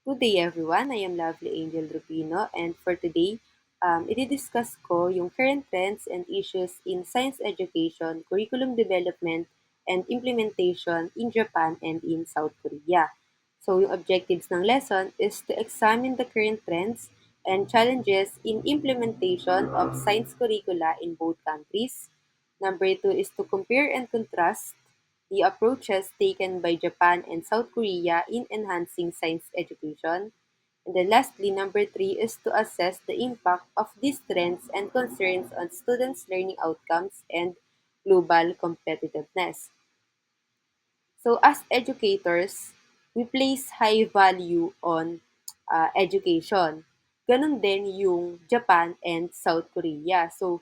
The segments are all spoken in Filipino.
Good day everyone, I am Lovely Angel Rupino and for today, i-discuss ko yung current trends and issues in science education, curriculum development, and implementation in Japan and in South Korea. So yung objectives ng lesson is to examine the current trends and challenges in implementation of science curricula in both countries. Number two is to compare and contrast the approaches taken by Japan and South Korea in enhancing science education. And then lastly, number three is to assess the impact of these trends and concerns on students' learning outcomes and global competitiveness. So as educators, we place high value on education. Ganon din yung Japan and South Korea. So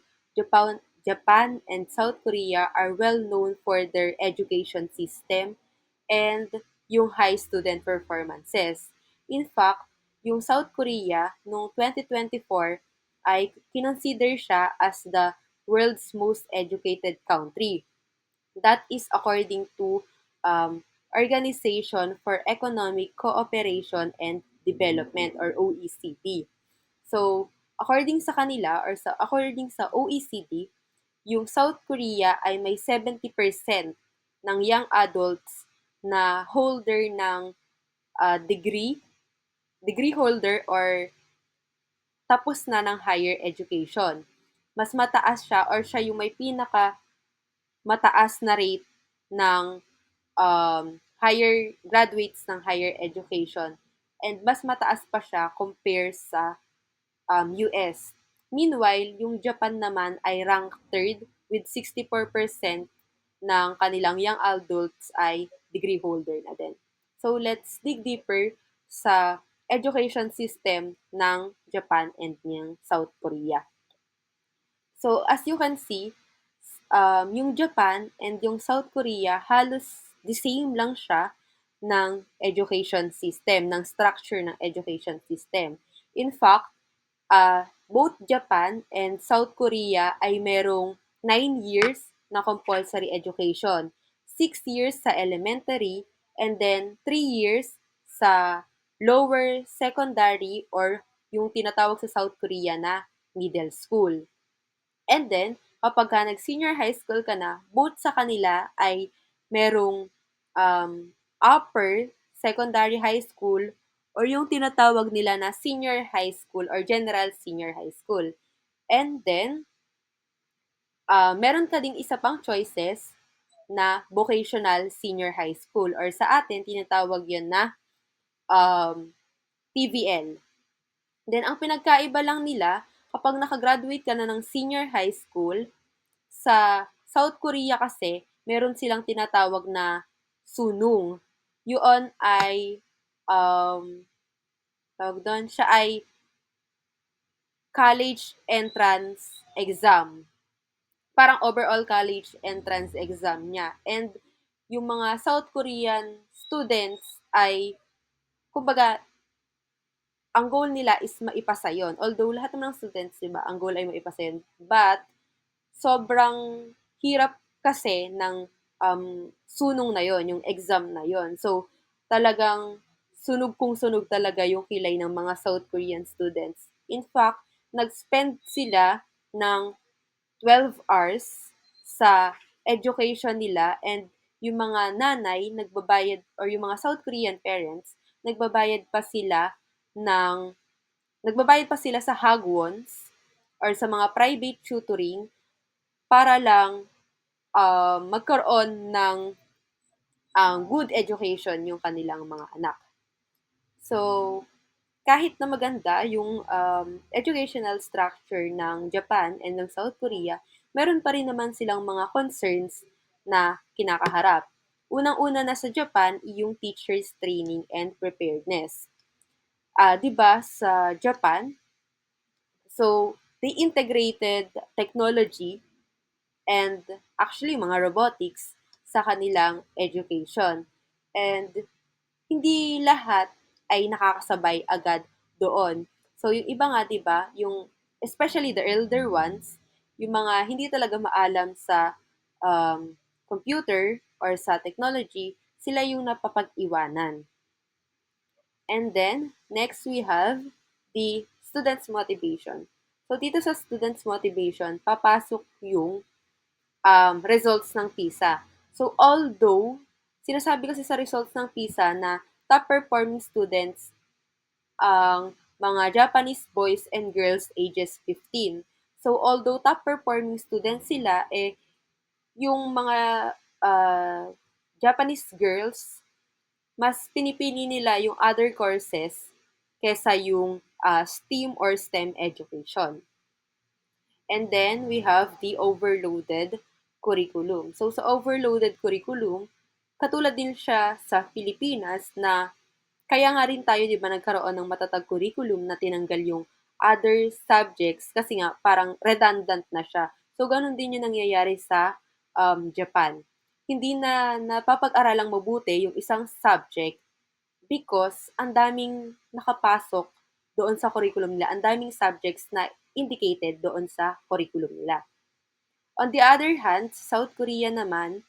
Japan and South Korea are well known for their education system and yung high student performances. In fact, yung South Korea noong 2024 ay kinonsider siya as the world's most educated country. That is according to Organization for Economic Cooperation and Development or OECD. So, according sa OECD, yung South Korea ay may 70% ng young adults na holder ng degree holder or tapos na ng higher education. Mas mataas siya or siya yung may pinaka mataas na rate ng higher graduates ng higher education. And mas mataas pa siya compare sa US. Meanwhile, yung Japan naman ay ranked third with 64% ng kanilang young adults ay degree holder na din. So let's dig deeper sa education system ng Japan and ng South Korea. So as you can see, yung Japan and yung South Korea, halos the same lang siya ng education system, ng structure ng education system. In fact, both Japan and South Korea ay merong 9 years na compulsory education. 6 years sa elementary and then 3 years sa lower secondary or yung tinatawag sa South Korea na middle school. And then, kapag nag-senior high school ka na, both sa kanila ay merong upper secondary high school or yung tinatawag nila na senior high school or general senior high school. And then, meron ka ding isa pang choices na vocational senior high school or sa atin, tinatawag yun na TVL. Then, ang pinagkaiba lang nila, kapag nakagraduate ka na ng senior high school, sa South Korea kasi, meron silang tinatawag na sunung. Yun ay, tawag doon, siya ay college entrance exam. Parang overall college entrance exam niya. And yung mga South Korean students ay, kumbaga, ang goal nila is maipasa yon. Although lahat ng students, diba, ang goal ay maipasa yun. But, sobrang hirap kasi ng sunong na yon, yung exam na yon. So, talagang sunog kung sunog talaga yung kilay ng mga South Korean students. In fact, nag-spend sila ng 12 hours sa education nila and yung mga nanay nagbabayad or yung mga South Korean parents ng nagbabayad pa sila sa hagwons or sa mga private tutoring para lang magkaroon ng good education yung kanilang mga anak. So, kahit na maganda yung educational structure ng Japan and ng South Korea, meron pa rin naman silang mga concerns na kinakaharap. Unang-una na sa Japan, yung teachers training and preparedness. 'Di ba sa Japan, so they integrated technology and actually mga robotics sa kanilang education. And hindi lahat ay nakakasabay agad doon. So yung iba nga 'di ba, yung especially the elder ones, yung mga hindi talaga maalam sa computer or sa technology, sila yung napapag-iwanan. And then, next we have the student's motivation. So, dito sa student's motivation, papasok yung results ng PISA. So, although, sinasabi kasi sa results ng PISA na top performing students ang mga Japanese boys and girls ages 15. So, although top performing students sila, yung mga uh, Japanese girls, mas pinipili nila yung other courses kesa yung STEAM or STEM education. And then, we have the overloaded curriculum. So, sa overloaded curriculum, katulad din siya sa Pilipinas na kaya nga rin tayo, di ba, nagkaroon ng matatag curriculum na tinanggal yung other subjects kasi nga parang redundant na siya. So, ganun din yung nangyayari sa Japan. Hindi na napapag-aralang mabuti yung isang subject because ang daming nakapasok doon sa curriculum nila. Ang daming subjects na indicated doon sa curriculum nila. On the other hand, sa South Korea naman,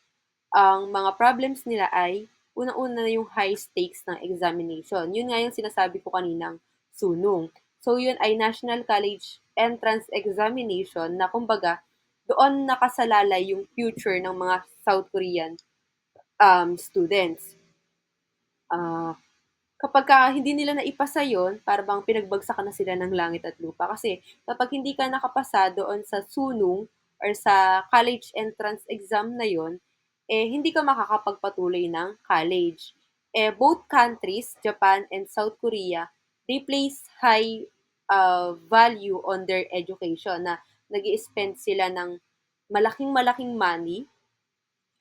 ang mga problems nila ay unang-una na yung high stakes ng examination. Yun nga yung sinasabi ko kaninang sunong. So yun ay National College Entrance Examination na kumbaga doon nakasalalay yung future ng mga South Korean students. Uh, kapag hindi nila naipasa yon, para bang pinagbagsakan na sila ng langit at lupa. Kasi kapag hindi ka nakapasa doon sa sunong or sa college entrance exam na yon, hindi ka makakapagpatuloy ng college. Both countries, Japan and South Korea, they place high value on their education na nag spend sila ng malaking-malaking money.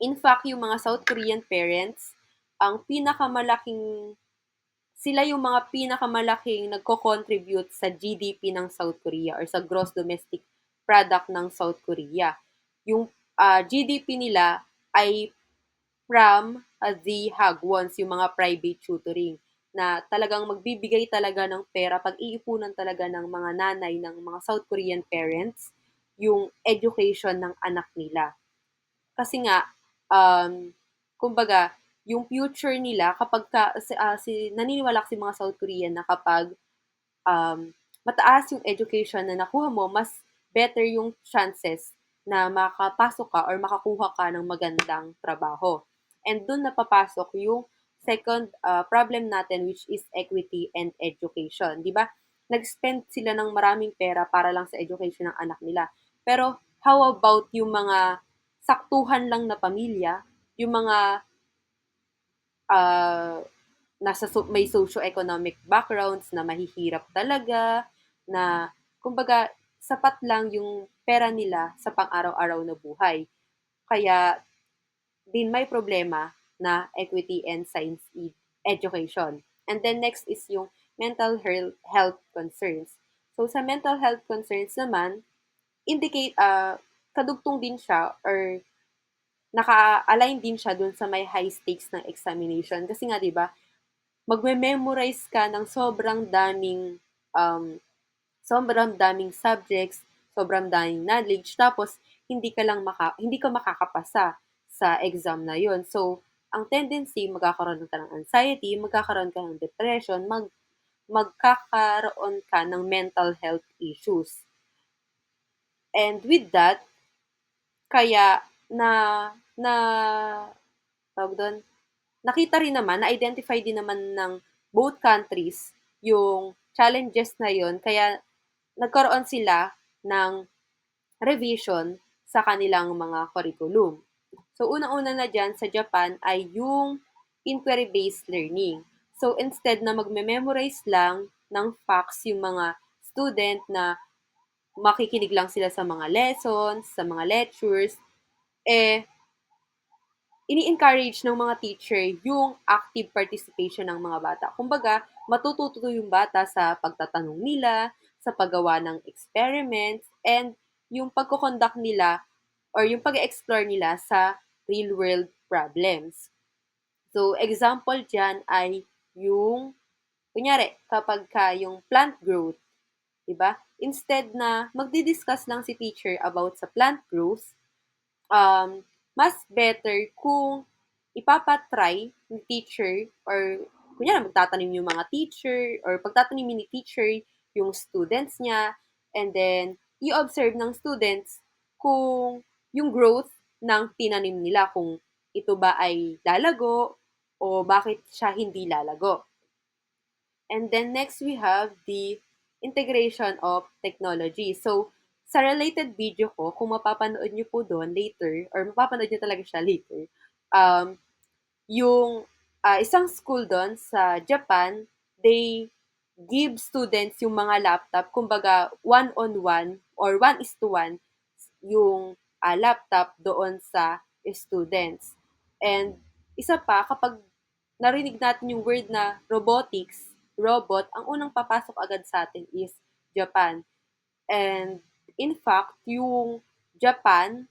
In fact, yung mga South Korean parents, ang pinakamalaking sila yung mga pinakamalaking nagko-contribute sa GDP ng South Korea or sa gross domestic product ng South Korea. Yung GDP nila ay from the Hagwons, yung mga private tutoring na talagang magbibigay talaga ng pera, pag-iipunan talaga ng mga nanay ng mga South Korean parents yung education ng anak nila. Kasi nga, kumbaga, yung future nila kapag naniniwala kasi mga South Korean na kapag um, mataas yung education na nakuha mo, mas better yung chances na makapasok ka or makakuha ka ng magandang trabaho. And dun napapasok yung second problem natin, which is equity and education. Di ba? Nag-spend sila ng maraming pera para lang sa education ng anak nila. Pero how about yung mga saktuhan lang na pamilya, yung mga uh, may socio-economic backgrounds na mahihirap talaga, na kumbaga sapat lang yung pera nila sa pang-araw-araw na buhay. Kaya din may problema na equity and science education. And then next is yung mental health concerns. So sa mental health concerns naman, indicate kadugtong din siya or naka-align din siya dun sa may high stakes ng examination. Kasi nga 'di ba, magme-memorize ka ng sobrang daming subjects, sobrang daming knowledge, tapos hindi ka makakapasa sa exam na yon. So, ang tendency, magkakaroon ka ng anxiety, magkakaroon ka ng depression, magkakaroon ka ng mental health issues. And with that, kaya na na tawag doon, nakita rin naman, na-identify din naman ng both countries yung challenges na yon, kaya nagkaroon sila ng revision sa kanilang mga curriculum. So, unang-una na dyan sa Japan ay yung inquiry-based learning. So, instead na magme-memorize lang ng facts yung mga student na makikinig lang sila sa mga lessons, sa mga lectures, ini-encourage ng mga teacher yung active participation ng mga bata. Kumbaga, matututo yung bata sa pagtatanong nila, sa paggawa ng experiments, and yung pagkoconduct nila or yung pag-explore nila sa real-world problems. So, example dyan ay yung, kunyari, kapag ka yung plant growth, diba? Instead na magdi-discuss lang si teacher about sa plant growth, mas better kung ipapatry ng teacher or kunyari magtatanim yung mga teacher or pagtatanim ni teacher yung students niya, and then i-observe ng students kung yung growth ng tinanim nila, kung ito ba ay lalago o bakit siya hindi lalago. And then next we have the integration of technology. So, sa related video ko, kung mapapanood nyo po doon later, or mapapanood nyo talaga siya later, um, yung isang school doon sa Japan, they give students yung mga laptop, kumbaga one-on-one or 1:1 yung laptop doon sa students. And isa pa, kapag narinig natin yung word na robotics, robot, ang unang papasok agad sa atin is Japan. And in fact, yung Japan,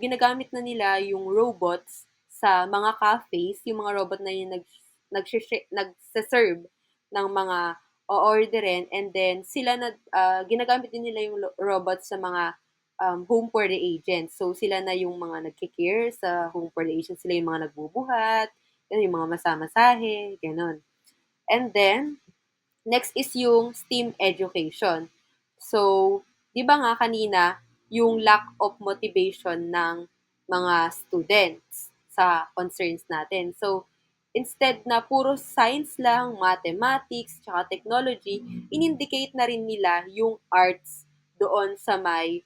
ginagamit na nila yung robots sa mga cafes, yung mga robot na yung nagse-serve ng mga o-orderin, and then sila na ginagamit din nila yung robots sa mga home for the agent. So sila na yung mga nagki-care sa home for the agent, sila yung mga nagbubuhat, yun, yung mga masamasahe, ganun. And then, next is yung STEAM education. So, di ba nga kanina, yung lack of motivation ng mga students sa concerns natin. So, instead na puro science lang, mathematics, tsaka technology, in-indicate na rin nila yung arts doon sa may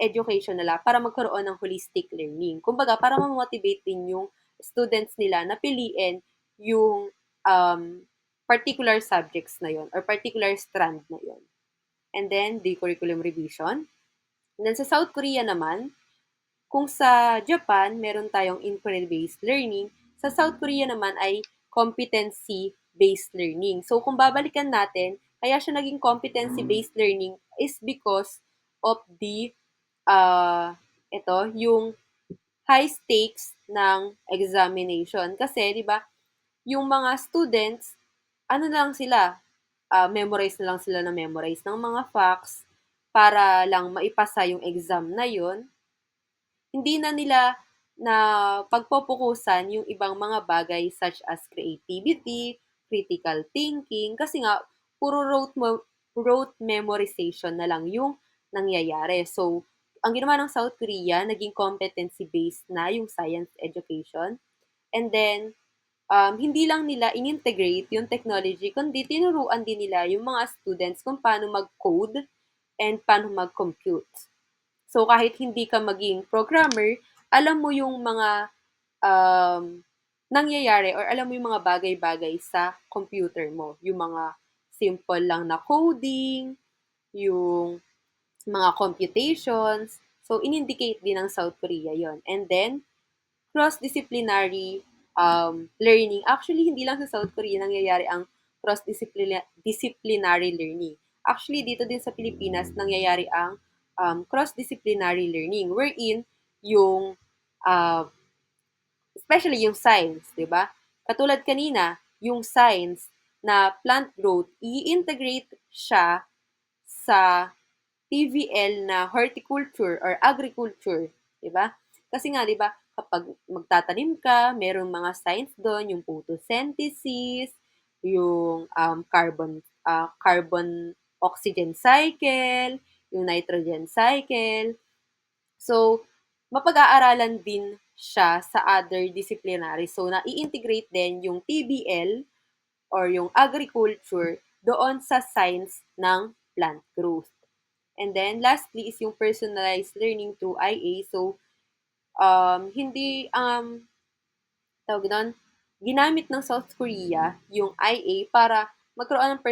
education nila para magkaroon ng holistic learning. Kumbaga, para ma-motivate din yung students nila na piliin yung um, particular subjects na yon or particular strand na yon. And then, the curriculum revision. And then, sa South Korea naman, kung sa Japan, meron tayong inquiry-based learning, sa South Korea naman ay competency-based learning. So, kung babalikan natin, kaya siya naging competency-based learning is because of the, yung high stakes ng examination. Kasi, di ba, yung mga students, ano lang sila, memorize na lang sila na memorize ng mga facts para lang maipasa yung exam na yun. Hindi na nila na pagpopokusan yung ibang mga bagay such as creativity, critical thinking, kasi nga, puro rote memorization na lang yung nangyayari. So, ang ginawa ng South Korea, naging competency-based na yung science education. And then, hindi lang nila in-integrate yung technology, kundi tinuruan din nila yung mga students kung paano mag-code and paano mag-compute. So, kahit hindi ka maging programmer, alam mo yung mga nangyayari or alam mo yung mga bagay-bagay sa computer mo. Yung mga simple lang na coding, yung mga computations. So, in-indicate din ng South Korea yon. And then, cross-disciplinary learning. Actually, hindi lang sa South Korea nangyayari ang cross-disciplinary learning. Actually, dito din sa Pilipinas, nangyayari ang cross-disciplinary learning, wherein yung, uh, especially yung science, di ba? Katulad kanina, yung science na plant growth, i-integrate siya sa TVL na horticulture or agriculture, 'di ba? Kasi nga 'di ba, kapag magtatanim ka, merong mga science doon, yung photosynthesis, yung carbon oxygen cycle, yung nitrogen cycle. So, mapag-aaralan din siya sa other disciplinary. So, na-i-integrate din yung TBL or yung agriculture doon sa science ng plant growth. And then, lastly is yung personalized learning through IA. So, hindi, tawag doon, ginamit ng South Korea yung IA para magkaroon ng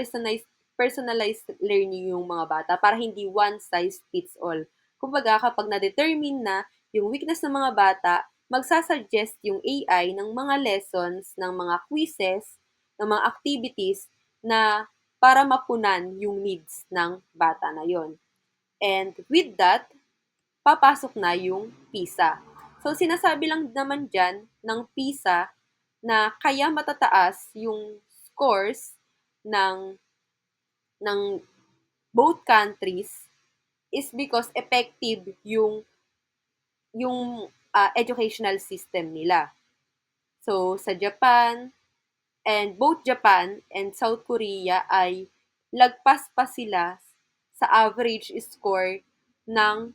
personalized learning yung mga bata para hindi one size fits all. Kumbaga, kapag na-determine na yung weakness ng mga bata, magsasuggest yung AI ng mga lessons, ng mga quizzes, ng mga activities na para mapunan yung needs ng bata na yon. And with that, papasok na yung PISA. So, sinasabi lang naman dyan ng PISA na kaya matataas yung scores ng, ng both countries is because effective yung educational system nila. So, sa Japan And both Japan and South Korea ay lagpas pa sila sa average score ng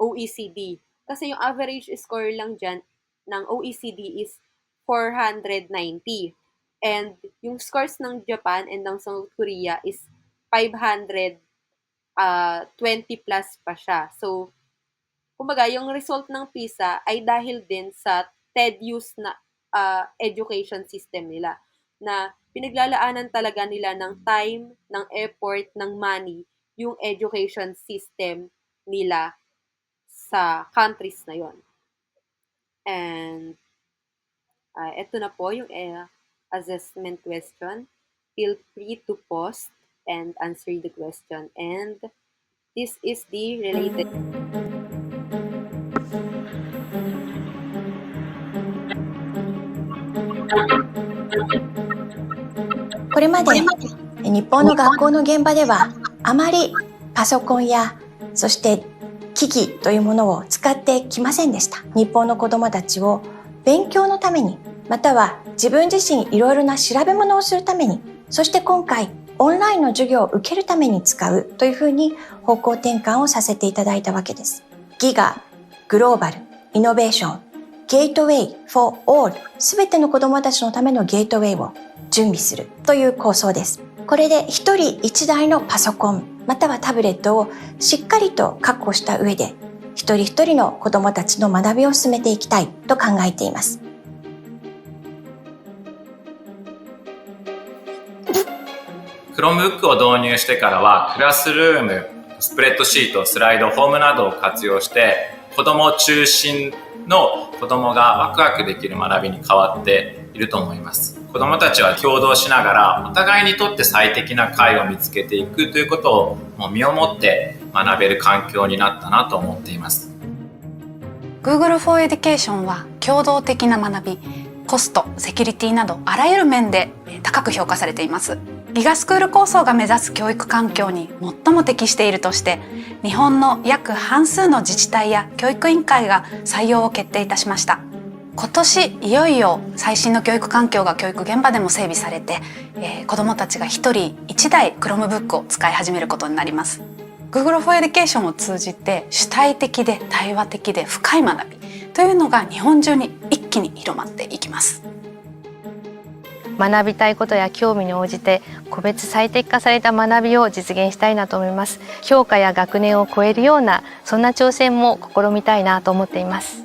OECD. Kasi yung average score lang dyan ng OECD is 490. And yung scores ng Japan and ng South Korea is 520 plus pa siya. So, kumbaga, yung result ng PISA ay dahil din sa tedious na education system nila na pinaglalaanan talaga nila ng time, ng effort, ng money yung education system nila sa countries na yon. And ito na po yung assessment question. Feel free to pause and answer the question. And this is the related. これまで日本の学校の現場ではあまりパソコンやそして機器というものを使ってきませんでした。日本の子どもたちを勉強のためにまたは自分自身いろいろな調べ物をするためにそして今回オンラインの授業を受けるために使うというふうに方向転換をさせていただいたわけです。ギガ、グローバル、イノベーション、ゲートウェイ for all すべての子どもたちのためのゲートウェイを準備するという構想です。これで一人一台のパソコンまたはタブレットをしっかりと確保した上で一人一人の子どもたちの学びを進めていきたいと考えています。Chromebook を導入してからはクラスルーム、スプレッドシート、スライド、フォームなどを活用して子ども中心の子どもがワクワクできる学びに変わっていると思います。子どもたちは共同しながらお互いにとって最適な解を見つけていくということをもう身をもって学べる環境になったなと思っています。 Google for Education は共同的な学び、コスト、セキュリティなどあらゆる面で高く評価されています。ギガスクール構想が目指す教育環境に最も適しているとして日本の約半数の自治体や教育委員会が採用を決定いたしました。今年いよいよ最新の教育環境が教育現場でも整備されて、子どもたちが一人一台 Chromebook を使い始めることになります。 Google for Education を通じて主体的で対話的で深い学びというのが日本中に一気に広まっていきます。学びたいことや興味に応じて個別最適化された学びを実現したいなと思います。教科や学年を超えるようなそんな挑戦も試みたいなと思っています。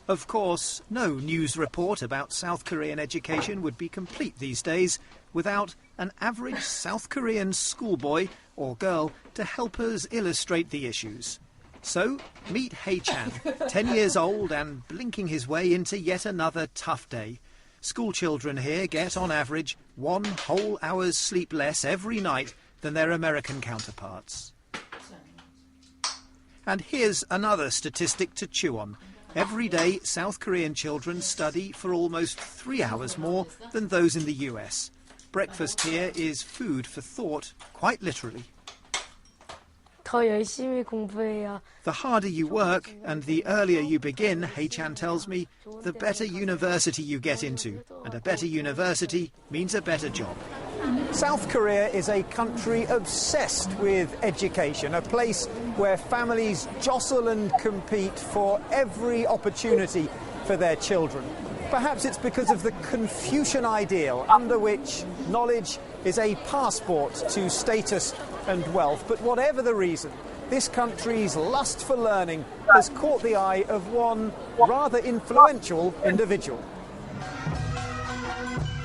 Of course, no news report about South Korean education would be complete these days without an average South Korean schoolboy or girl to help us illustrate the issues. So, meet Hei-chan, 10 years old and blinking his way into yet another tough day. School children here get, on average, 1 whole hour's sleep less every night than their American counterparts. And here's another statistic to chew on. Every day, South Korean children study for almost 3 hours more than those in the US. Breakfast here is food for thought, quite literally. The harder you work and the earlier you begin, Hei-chan tells me, the better university you get into. And a better university means a better job. South Korea is a country obsessed with education, a place where families jostle and compete for every opportunity for their children. Perhaps it's because of the Confucian ideal under which knowledge is a passport to status and wealth. But whatever the reason, this country's lust for learning has caught the eye of one rather influential individual.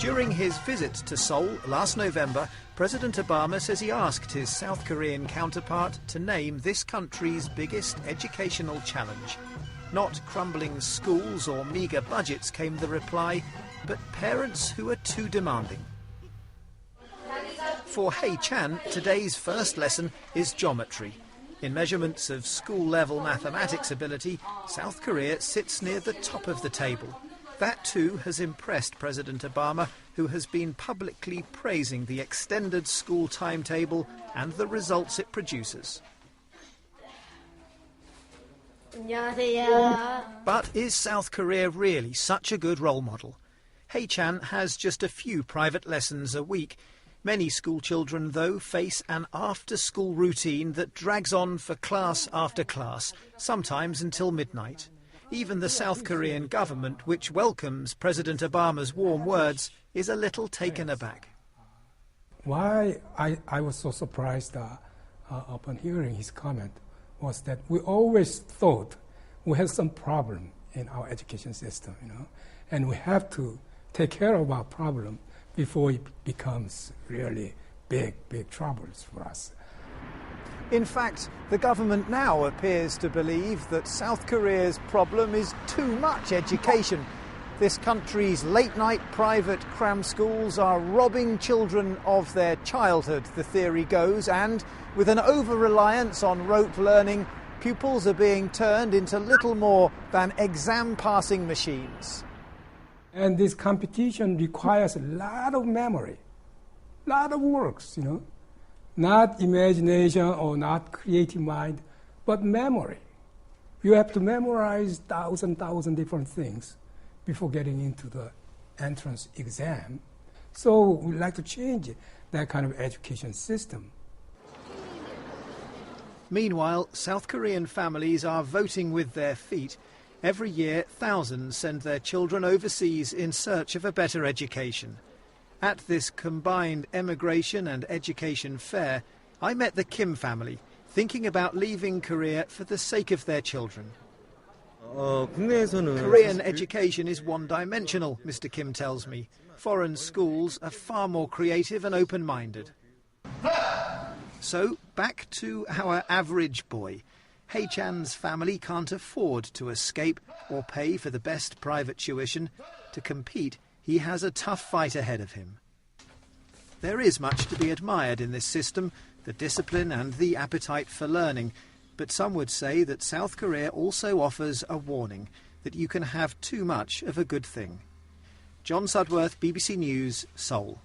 During his visit to Seoul last November, President Obama says he asked his South Korean counterpart to name this country's biggest educational challenge. Not crumbling schools or meagre budgets came the reply, but parents who are too demanding. For Hei-chan, today's first lesson is geometry. In measurements of school-level mathematics ability, South Korea sits near the top of the table. That too has impressed President Obama, who has been publicly praising the extended school timetable and the results it produces. But is South Korea really such a good role model? Haechan has just a few private lessons a week. Many school children, though, face an after-school routine that drags on for class after class, sometimes until midnight. Even the South Korean government, which welcomes President Obama's warm words, is a little taken aback. Why I was so surprised upon hearing his comment was that we always thought we had some problem in our education system, and we have to take care of our problem before it becomes really big troubles for us. In fact, the government now appears to believe that South Korea's problem is too much education. This country's late-night private cram schools are robbing children of their childhood, the theory goes, and with an over-reliance on rote learning, pupils are being turned into little more than exam-passing machines. And this competition requires a lot of memory, a lot of works, Not imagination or not creative mind, but memory. You have to memorize thousand different things before getting into the entrance exam. So we'd like to change that kind of education system. Meanwhile, South Korean families are voting with their feet. Every year, thousands send their children overseas in search of a better education. At this combined emigration and education fair, I met the Kim family, thinking about leaving Korea for the sake of their children. Korean education is one-dimensional, Mr. Kim tells me. Foreign schools are far more creative and open-minded. So, back to our average boy. Haechan's family can't afford to escape or pay for the best private tuition. To compete, he has a tough fight ahead of him. There is much to be admired in this system, the discipline and the appetite for learning, but some would say that South Korea also offers a warning that you can have too much of a good thing. John Sudworth, BBC News, Seoul.